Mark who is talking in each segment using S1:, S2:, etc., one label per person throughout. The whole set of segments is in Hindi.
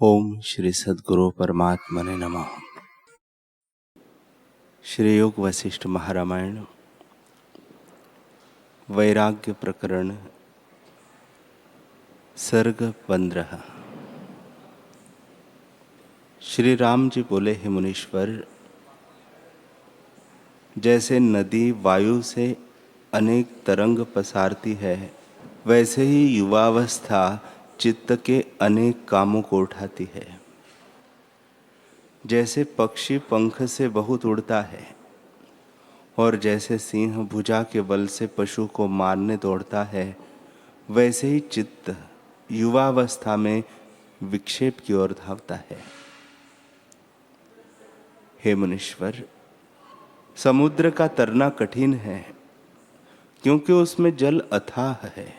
S1: ओम श्री सद्गुरु परमात्मने नमः। श्री योग वशिष्ठ महारामायण वैराग्य प्रकरण सर्ग 15। श्री राम जी बोले, हे मुनीश्वर, जैसे नदी वायु से अनेक तरंग पसारती है, वैसे ही युवावस्था चित्त के अनेक कामों को उठाती है। जैसे पक्षी पंख से बहुत उड़ता है और जैसे सिंह भुजा के बल से पशु को मारने दौड़ता है, वैसे ही चित्त युवावस्था में विक्षेप की ओर धावता है। हे मुनीश्वर, समुद्र का तरना कठिन है, क्योंकि उसमें जल अथाह है।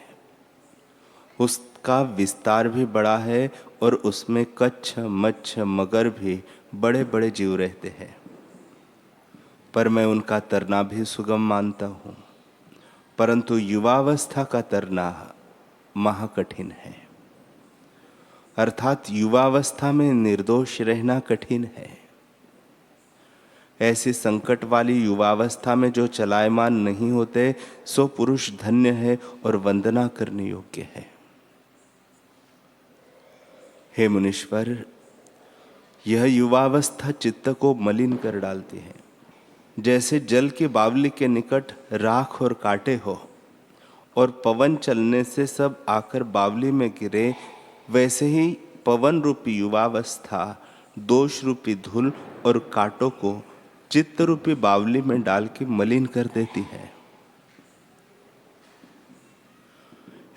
S1: उसका विस्तार भी बड़ा है और उसमें कच्छ, मच्छ, मगर भी बड़े बड़े जीव रहते हैं। पर मैं उनका तरना भी सुगम मानता हूँ, परंतु युवावस्था का तरना महाकठिन है। अर्थात युवावस्था में निर्दोष रहना कठिन है। ऐसी संकट वाली युवावस्था में जो चलायमान नहीं होते, सो पुरुष धन्य है और वंदना करने योग्य है। हे मुनीश्वर, यह युवावस्था चित्त को मलिन कर डालती है। जैसे जल की बावली के निकट राख और कांटे हो और पवन चलने से सब आकर बावली में गिरे, वैसे ही पवन रूपी युवावस्था दोष रूपी धूल और कांटों को चित्त रूपी बावली में डाल के मलिन कर देती है।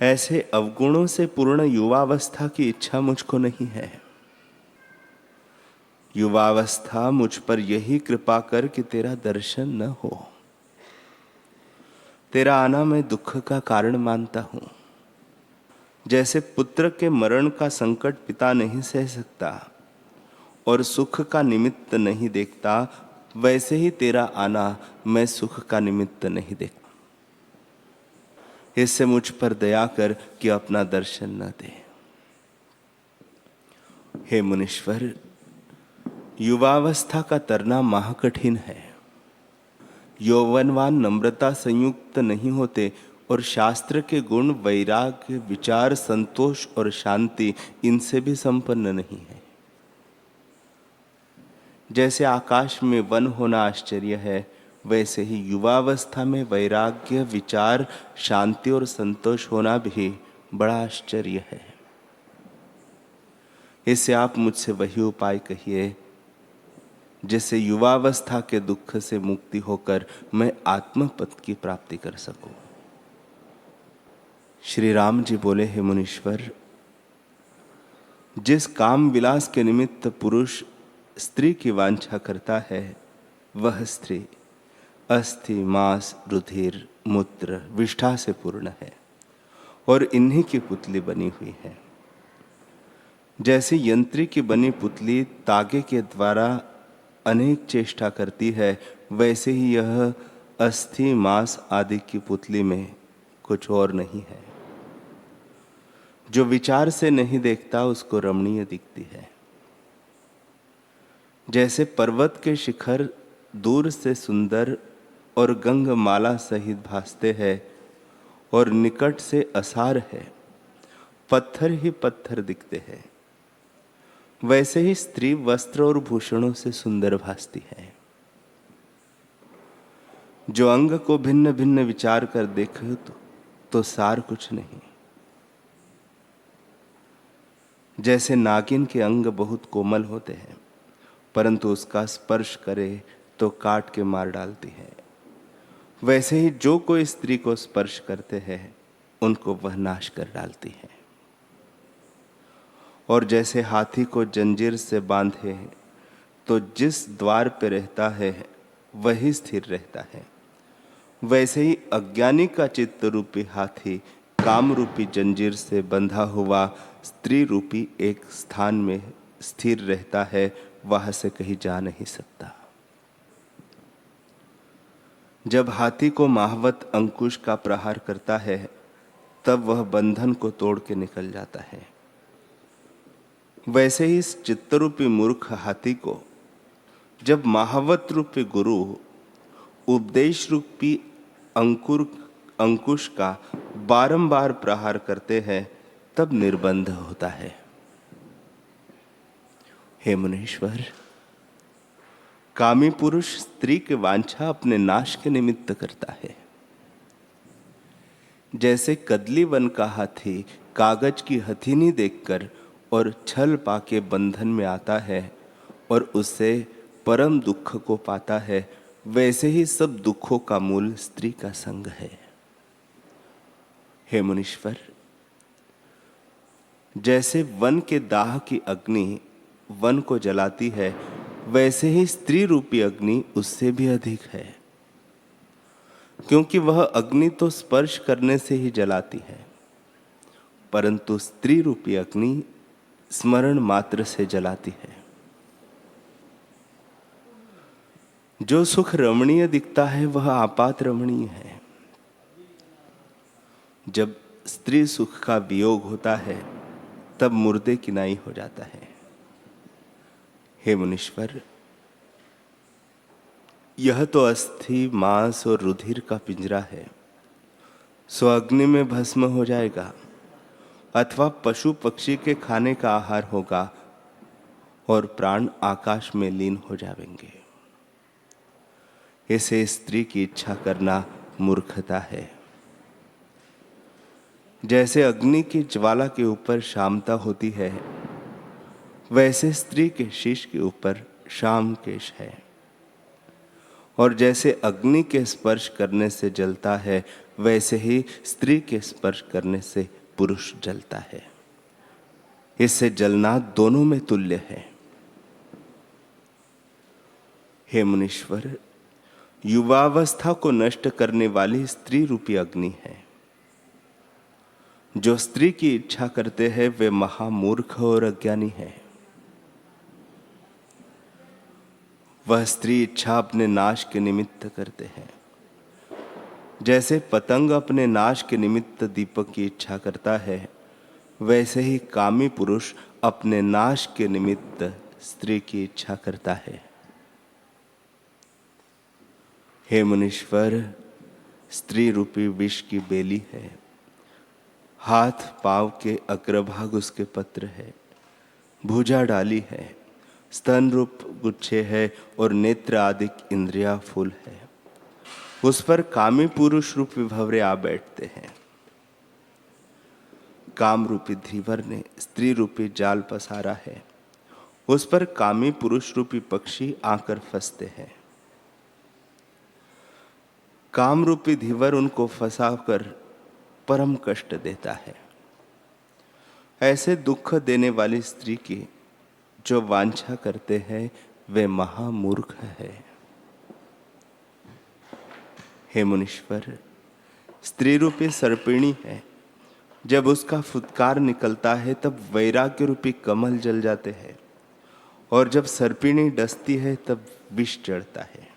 S1: ऐसे अवगुणों से पूर्ण युवावस्था की इच्छा मुझको नहीं है। युवावस्था, मुझ पर यही कृपा कर कि तेरा दर्शन न हो। तेरा आना मैं दुख का कारण मानता हूं। जैसे पुत्र के मरण का संकट पिता नहीं सह सकता और सुख का निमित्त नहीं देखता, वैसे ही तेरा आना मैं सुख का निमित्त नहीं देखता। इससे मुझ पर दया कर कि अपना दर्शन न दे। हे मुनीश्वर, युवावस्था का तरना महाकठिन है। यौवनवान नम्रता संयुक्त नहीं होते और शास्त्र के गुण वैराग्य, विचार, संतोष और शांति इनसे भी संपन्न नहीं है। जैसे आकाश में वन होना आश्चर्य है, वैसे ही युवावस्था में वैराग्य, विचार, शांति और संतोष होना भी बड़ा आश्चर्य है। इससे आप मुझसे वही उपाय कहिए जिससे युवावस्था के दुख से मुक्ति होकर मैं आत्मपद की प्राप्ति कर सकूं। श्री राम जी बोले, हे मुनीश्वर, जिस काम विलास के निमित्त पुरुष स्त्री की वांछा करता है, वह स्त्री अस्थि, मांस, रुधिर, मूत्र, विष्ठा से पूर्ण है और इन्हीं की पुतली बनी हुई है। जैसे यंत्री की बनी पुतली तागे के द्वारा अनेक चेष्टा करती है, वैसे ही यह अस्थि, मांस आदि की पुतली में कुछ और नहीं है। जो विचार से नहीं देखता, उसको रमणीय दिखती है। जैसे पर्वत के शिखर दूर से सुंदर और गंगमाला सहित भासते हैं और निकट से असार है, पत्थर ही पत्थर दिखते हैं, वैसे ही स्त्री वस्त्र और भूषणों से सुंदर भासती है। जो अंग को भिन्न भिन्न विचार कर देखे तो सार कुछ नहीं। जैसे नागिन के अंग बहुत कोमल होते हैं, परंतु उसका स्पर्श करे तो काट के मार डालती है, वैसे ही जो कोई स्त्री को स्पर्श करते हैं, उनको वह नाश कर डालती है। और जैसे हाथी को जंजीर से बांधे तो जिस द्वार पे रहता है वही स्थिर रहता है, वैसे ही अज्ञानी का चित्त रूपी हाथी काम रूपी जंजीर से बंधा हुआ स्त्री रूपी एक स्थान में स्थिर रहता है, वहां से कहीं जा नहीं सकता। जब हाथी को महावत अंकुश का प्रहार करता है, तब वह बंधन को तोड़ के निकल जाता है। वैसे ही इस चित्तरूपी मूर्ख हाथी को जब महावत रूपी गुरु उपदेश रूपी अंकुश का बारंबार प्रहार करते हैं, तब निर्बंध होता है। हे मुनीश्वर, कामी पुरुष स्त्री की वांछा अपने नाश के निमित्त करता है। जैसे कदली वन का हाथी कागज की हथीनी देखकर और छल पाके बंधन में आता है और उससे परम दुख को पाता है, वैसे ही सब दुखों का मूल स्त्री का संग है। हे मुनीश्वर, जैसे वन के दाह की अग्नि वन को जलाती है, वैसे ही स्त्री रूपी अग्नि उससे भी अधिक है, क्योंकि वह अग्नि तो स्पर्श करने से ही जलाती है, परंतु स्त्री रूपी अग्नि स्मरण मात्र से जलाती है। जो सुख रमणीय दिखता है वह आपात रमणीय है। जब स्त्री सुख का वियोग होता है तब मुर्दे किनाई हो जाता है। हे मुनीश्वर, यह तो अस्थि मांस और रुधिर का पिंजरा है, सो अग्नि में भस्म हो जाएगा अथवा पशु पक्षी के खाने का आहार होगा और प्राण आकाश में लीन हो जाएंगे। इसे स्त्री की इच्छा करना मूर्खता है। जैसे अग्नि की ज्वाला के ऊपर शामता होती है, वैसे स्त्री के शीश के ऊपर शाम केश है, और जैसे अग्नि के स्पर्श करने से जलता है, वैसे ही स्त्री के स्पर्श करने से पुरुष जलता है। इससे जलना दोनों में तुल्य है। हे मुनीश्वर, युवावस्था को नष्ट करने वाली स्त्री रूपी अग्नि है। जो स्त्री की इच्छा करते हैं वे महामूर्ख और अज्ञानी है। वह स्त्री इच्छा अपने नाश के निमित्त करते हैं। जैसे पतंग अपने नाश के निमित्त दीपक की इच्छा करता है, वैसे ही कामी पुरुष अपने नाश के निमित्त स्त्री की इच्छा करता है। हे मुनीश्वर, स्त्री रूपी विष की बेली है। हाथ पांव के अग्रभाग उसके पत्र है, भुजा डाली है, स्तन रूप गुच्छे है और नेत्र आदि इंद्रिया फूल है। उस पर कामी पुरुष रूपी भंवरे आ बैठते हैं। काम रूपी धीवर ने स्त्री रूपी जाल पसारा है, उस पर कामी पुरुष रूपी पक्षी आकर फंसते हैं। काम रूपी धीवर उनको फंसाकर परम कष्ट देता है। ऐसे दुख देने वाली स्त्री की जो वांछा करते हैं वे महामूर्ख है। हे मुनीश्वर, स्त्री रूपी सर्पिणी है। जब उसका फुत्कार निकलता है तब वैराग्य रूपी कमल जल जाते हैं, और जब सर्पिणी डसती है तब विष चढ़ता है।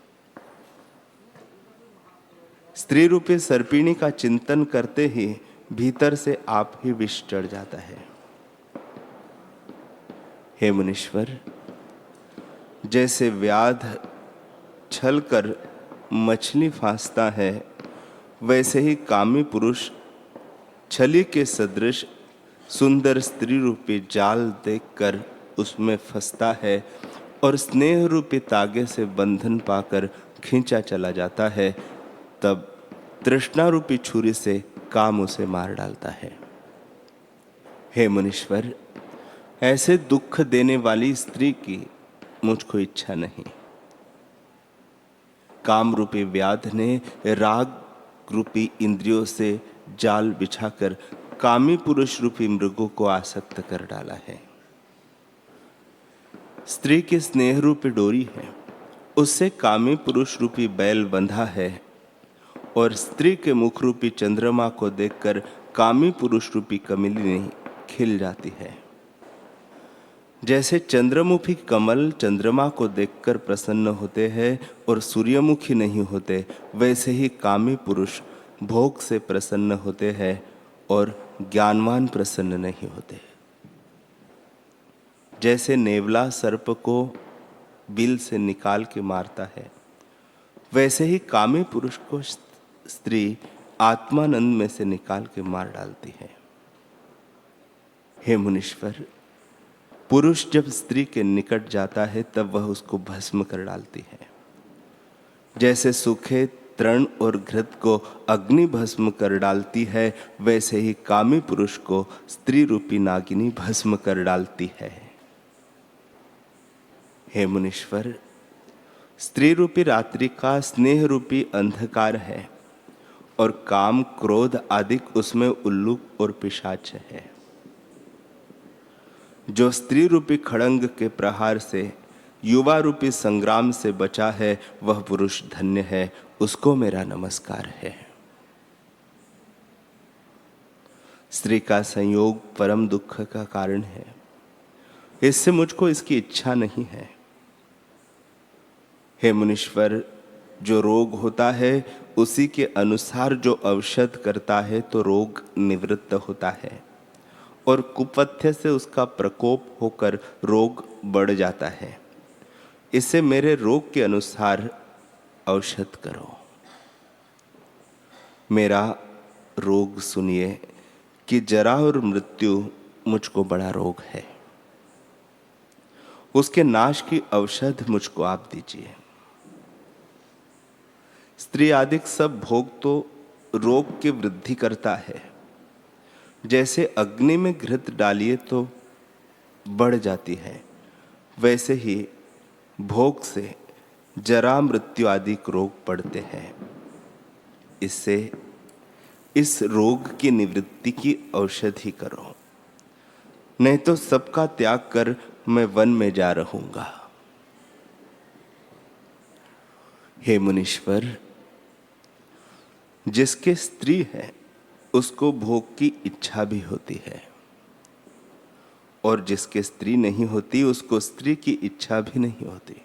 S1: स्त्री रूपी सर्पिणी का चिंतन करते ही भीतर से आप ही विष चढ़ जाता है। हे मुनीश्वर, जैसे व्याध छल कर मछली फांसता है, वैसे ही कामी पुरुष छली के सदृश सुंदर स्त्री रूपी जाल देखकर उसमें फंसता है और स्नेह रूपी तागे से बंधन पाकर खींचा चला जाता है। तब तृष्णा रूपी छुरी से काम उसे मार डालता है। हे मुनीश्वर, ऐसे दुख देने वाली स्त्री की मुझको इच्छा नहीं। काम रूपी व्याध ने राग रूपी इंद्रियों से जाल बिछाकर कामी पुरुष रूपी मृगों को आसक्त कर डाला है। स्त्री की स्नेह रूपी डोरी है, उससे कामी पुरुष रूपी बैल बंधा है, और स्त्री के मुख रूपी चंद्रमा को देखकर कामी पुरुष रूपी कमलिनी खिल जाती है। जैसे चंद्रमुखी कमल चंद्रमा को देखकर प्रसन्न होते हैं और सूर्यमुखी नहीं होते, वैसे ही कामी पुरुष भोग से प्रसन्न होते हैं और ज्ञानवान प्रसन्न नहीं होते। जैसे नेवला सर्प को बिल से निकाल के मारता है, वैसे ही कामी पुरुष को स्त्री आत्मानंद में से निकाल के मार डालती है। हे मुनीश्वर, पुरुष जब स्त्री के निकट जाता है तब वह उसको भस्म कर डालती है। जैसे सूखे तृण और घृत को अग्नि भस्म कर डालती है, वैसे ही कामी पुरुष को स्त्री रूपी नागिनी भस्म कर डालती है। हे मुनीश्वर, स्त्री रूपी रात्रि का स्नेह रूपी अंधकार है और काम क्रोध आदि उसमें उल्लू और पिशाच है। जो स्त्री रूपी खड़ंग के प्रहार से, युवा रूपी संग्राम से बचा है, वह पुरुष धन्य है, उसको मेरा नमस्कार है। स्त्री का संयोग परम दुख का कारण है, इससे मुझको इसकी इच्छा नहीं है। हे मुनीश्वर, जो रोग होता है उसी के अनुसार जो औषध करता है तो रोग निवृत्त होता है, और कुपथ्य से उसका प्रकोप होकर रोग बढ़ जाता है। इसे मेरे रोग के अनुसार औषध करो। मेरा रोग सुनिए कि जरा और मृत्यु मुझको बड़ा रोग है, उसके नाश की औषध मुझको आप दीजिए। स्त्री आदि सब भोग तो रोग की वृद्धि करता है। जैसे अग्नि में घृत डालिए तो बढ़ जाती है, वैसे ही भोग से जरा मृत्यु आदि रोग पड़ते हैं। इससे इस रोग की निवृत्ति की औषधि करो, नहीं तो सबका त्याग कर मैं वन में जा रहूंगा। हे मुनीश्वर, जिसके स्त्री है उसको भोग की इच्छा भी होती है, और जिसके स्त्री नहीं होती उसको स्त्री की इच्छा भी नहीं होती।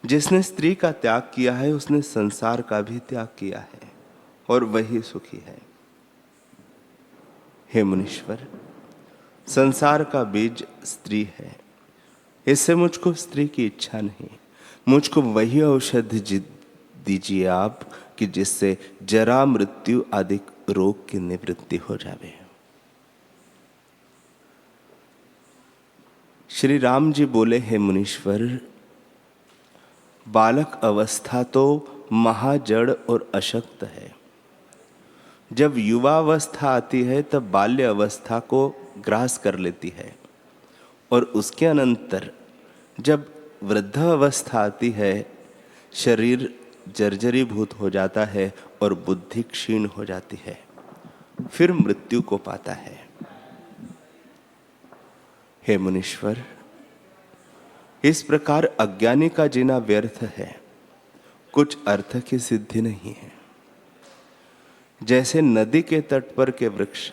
S1: जिसने स्त्री का त्याग किया है उसने संसार का भी त्याग किया है, और वही सुखी है। हे मुनीश्वर, संसार का बीज स्त्री है, इससे मुझको स्त्री की इच्छा नहीं। मुझको वही औषधि दीजिए आप कि जिससे जरा मृत्यु आदि रोग की निवृत्ति हो जावे। श्री राम जी बोले, हे मुनीश्वर, बालक अवस्था तो महाजड़ और अशक्त है। जब युवावस्था आती है तब बाल्य अवस्था को ग्रास कर लेती है, और उसके अनंतर जब वृद्ध अवस्था आती है शरीर जर्जरीभूत हो जाता है और बुद्धि क्षीण हो जाती है, फिर मृत्यु को पाता है। हे मुनीश्वर, इस प्रकार अज्ञानी का जीना व्यर्थ है, कुछ अर्थ की सिद्धि नहीं है। जैसे नदी के तट पर के वृक्ष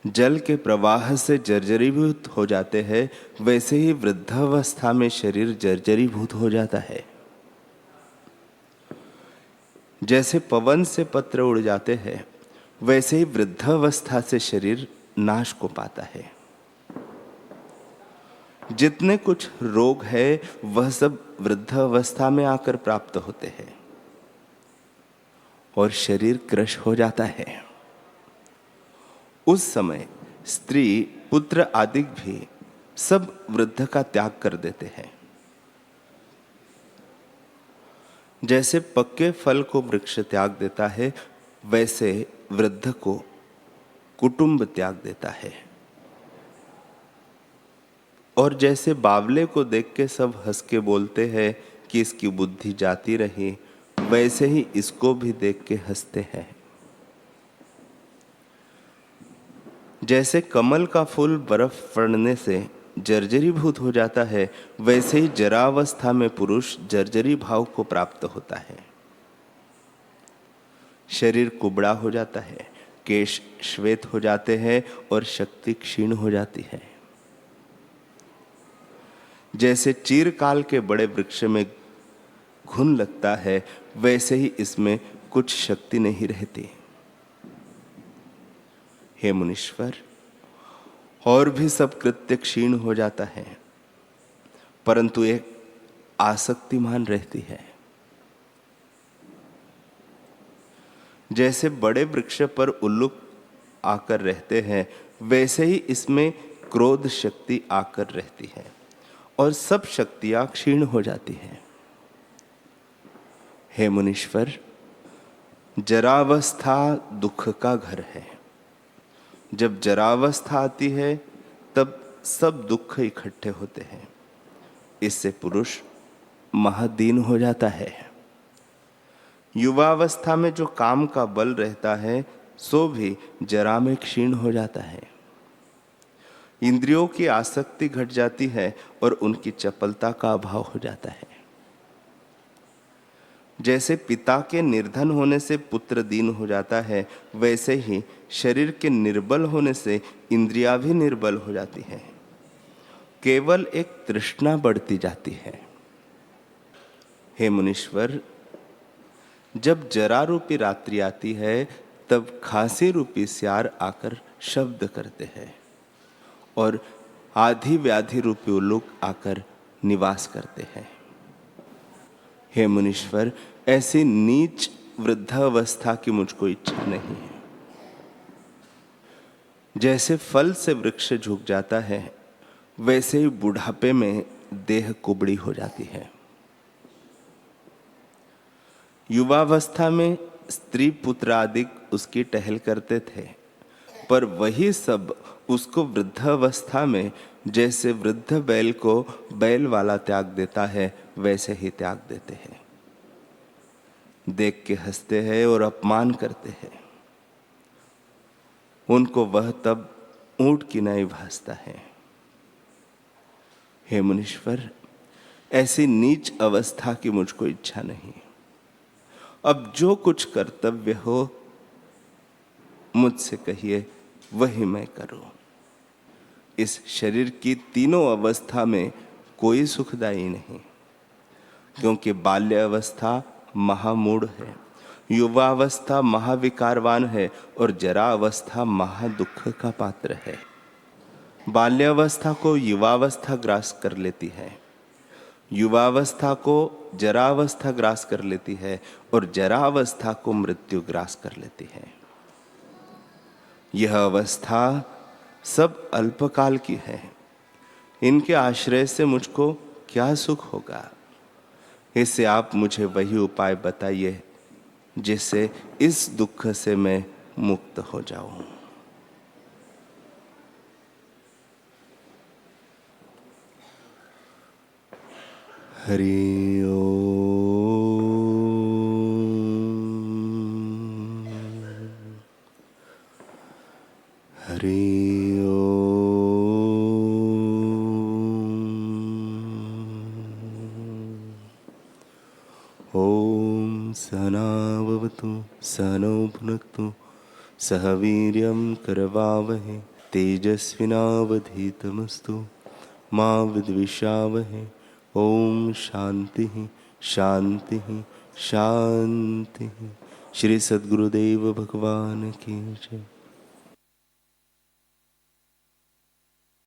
S1: जल के प्रवाह से जर्जरीभूत हो जाते हैं, वैसे ही वृद्धावस्था में शरीर जर्जरीभूत हो जाता है। जैसे पवन से पत्र उड़ जाते हैं, वैसे ही वृद्धावस्था से शरीर नाश को पाता है। जितने कुछ रोग है वह सब वृद्धावस्था में आकर प्राप्त होते हैं, और शरीर क्रश हो जाता है। उस समय स्त्री पुत्र आदि भी सब वृद्ध का त्याग कर देते हैं। जैसे पक्के फल को वृक्ष त्याग देता है, वैसे वृद्ध को कुटुंब त्याग देता है। और जैसे बावले को देख के सब हंस के बोलते हैं कि इसकी बुद्धि जाती रही, वैसे ही इसको भी देख के हंसते हैं। जैसे कमल का फूल बर्फ पड़ने से जर्जरीभूत हो जाता है, वैसे ही जरावस्था में पुरुष जर्जरी भाव को प्राप्त होता है। शरीर कुबड़ा हो जाता है, केश श्वेत हो जाते हैं और शक्ति क्षीण हो जाती है। जैसे चीरकाल के बड़े वृक्ष में घुन लगता है, वैसे ही इसमें कुछ शक्ति नहीं रहती। हे मुनीश्वर, और भी सब कृत्य क्षीण हो जाता है, परंतु एक आसक्तिमान रहती है। जैसे बड़े वृक्ष पर उल्लूक आकर रहते हैं, वैसे ही इसमें क्रोध शक्ति आकर रहती है और सब शक्तियां क्षीण हो जाती हैं। हे मुनीश्वर, जरावस्था दुख का घर है। जब जरावस्था आती है तब सब दुख इकट्ठे होते हैं। इससे पुरुष महादीन हो जाता है। युवावस्था में जो काम का बल रहता है सो भी जरा में क्षीण हो जाता है। इंद्रियों की आसक्ति घट जाती है और उनकी चपलता का अभाव हो जाता है। जैसे पिता के निर्धन होने से पुत्र दीन हो जाता है, वैसे ही शरीर के निर्बल होने से इंद्रियां भी निर्बल हो जाती हैं। केवल एक तृष्णा बढ़ती जाती है। हे मुनीश्वर, जब जरा रूपी रात्रि आती है तब खांसी रूपी स्यार आकर शब्द करते हैं और आधि व्याधि रूपी उल्लूक आकर निवास करते हैं। हे मुनीश्वर, ऐसी नीच वृद्धावस्था की मुझको इच्छा नहीं है। जैसे फल से वृक्ष झुक जाता है, वैसे ही बुढ़ापे में देह कुबड़ी हो जाती है। युवावस्था में स्त्री पुत्र आदि उसकी टहल करते थे, पर वही सब उसको वृद्धावस्था में जैसे वृद्ध बैल को बैल वाला त्याग देता है, वैसे ही त्याग देते हैं। देख के हंसते हैं और अपमान करते हैं। उनको वह तब ऊंट की नाई भासता है। हे मुनीश्वर, ऐसी नीच अवस्था की मुझको इच्छा नहीं। अब जो कुछ कर्तव्य हो मुझसे कहिए, वही मैं करूं। इस शरीर की तीनों अवस्था में कोई सुखदायी नहीं, क्योंकि बाल्य अवस्था महामूढ़ है, युवावस्था महाविकारवान है और जरा अवस्था महादुख का पात्र है। बाल्यावस्था को युवावस्था ग्रास कर लेती है, युवावस्था को जरावस्था ग्रास कर लेती है और जरावस्था को मृत्यु ग्रास कर लेती है। यह अवस्था सब अल्पकाल की है। इनके आश्रय से मुझको क्या सुख होगा? इससे आप मुझे वही उपाय बताइए जिससे इस दुख से मैं मुक्त हो जाऊं। हरि ओम। हरि ओम। ओम सहना भवतु सहनौ भुनक्तु सह वीर्यं करवावहै तेजस्विनावधीतमस्तु मा विद्विषावहै। ओम शांति शांति शांति। श्री सद्गुरुदेव भगवान की जय।